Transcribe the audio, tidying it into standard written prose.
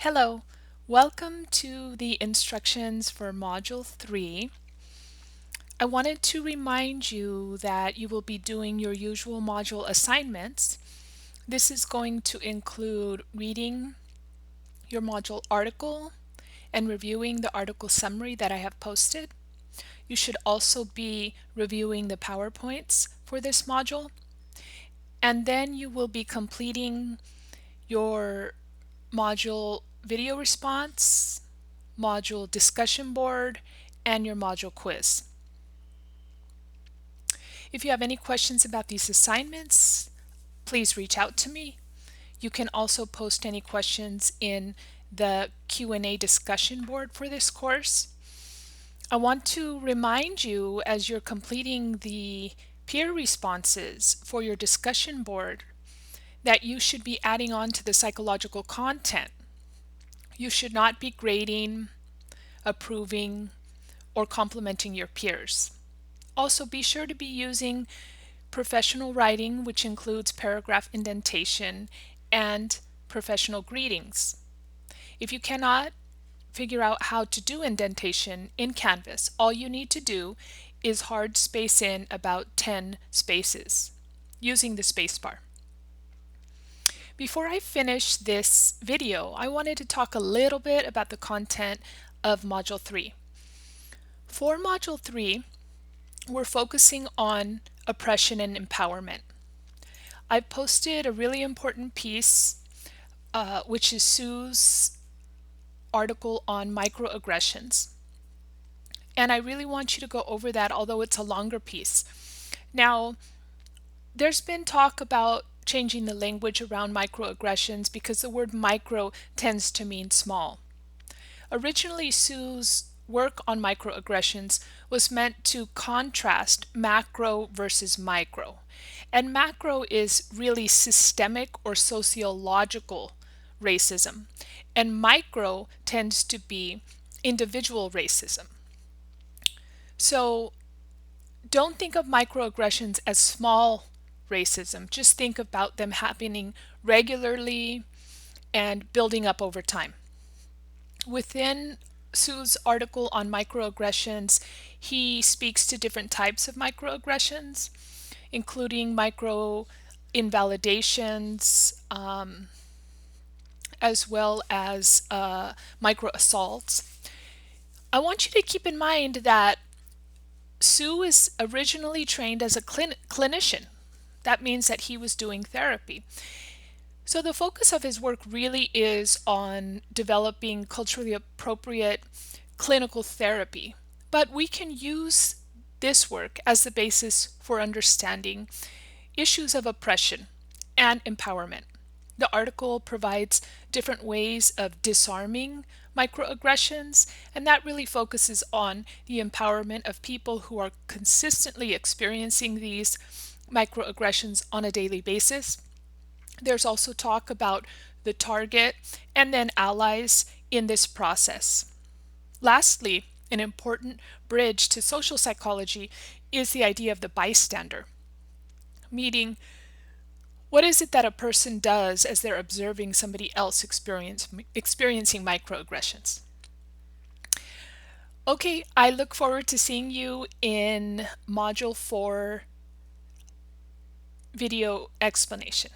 Hello, welcome to the instructions for Module 3. I wanted to remind you that you will be doing your usual module assignments. This is going to include reading your module article and reviewing the article summary that I have posted. You should also be reviewing the PowerPoints for this module. And then you will be completing your module video response, module discussion board, and your module quiz. If you have any questions about these assignments, please reach out to me. You can also post any questions in the Q&A discussion board for this course. I want to remind you as you're completing the peer responses for your discussion board that you should be adding on to the psychological content. You should not be grading, approving, or complimenting your peers. Also, be sure to be using professional writing, which includes paragraph indentation and professional greetings. If you cannot figure out how to do indentation in Canvas, all you need to do is hard space in about 10 spaces using the spacebar. Before I finish this video, I wanted to talk a little bit about the content of Module 3. For Module 3, we're focusing on oppression and empowerment. I posted a really important piece, which is Sue's article on microaggressions. And I really want you to go over that, although it's a longer piece. Now, there's been talk about changing the language around microaggressions because the word micro tends to mean small. Originally, Sue's work on microaggressions was meant to contrast macro versus micro. And macro is really systemic or sociological racism, and micro tends to be individual racism. So don't think of microaggressions as small racism. Just think about them happening regularly and building up over time. Within Sue's article on microaggressions, he speaks to different types of microaggressions, including micro invalidations, as well as micro assaults. I want you to keep in mind that Sue is originally trained as a clinician. That means that he was doing therapy. So the focus of his work really is on developing culturally appropriate clinical therapy. But we can use this work as the basis for understanding issues of oppression and empowerment. The article provides different ways of disarming microaggressions, and that really focuses on the empowerment of people who are consistently experiencing these microaggressions on a daily basis. There's also talk about the target and then allies in this process. Lastly, an important bridge to social psychology is the idea of the bystander, meaning what is it that a person does as they're observing somebody else experiencing microaggressions? Okay, I look forward to seeing you in Module 4 video explanation.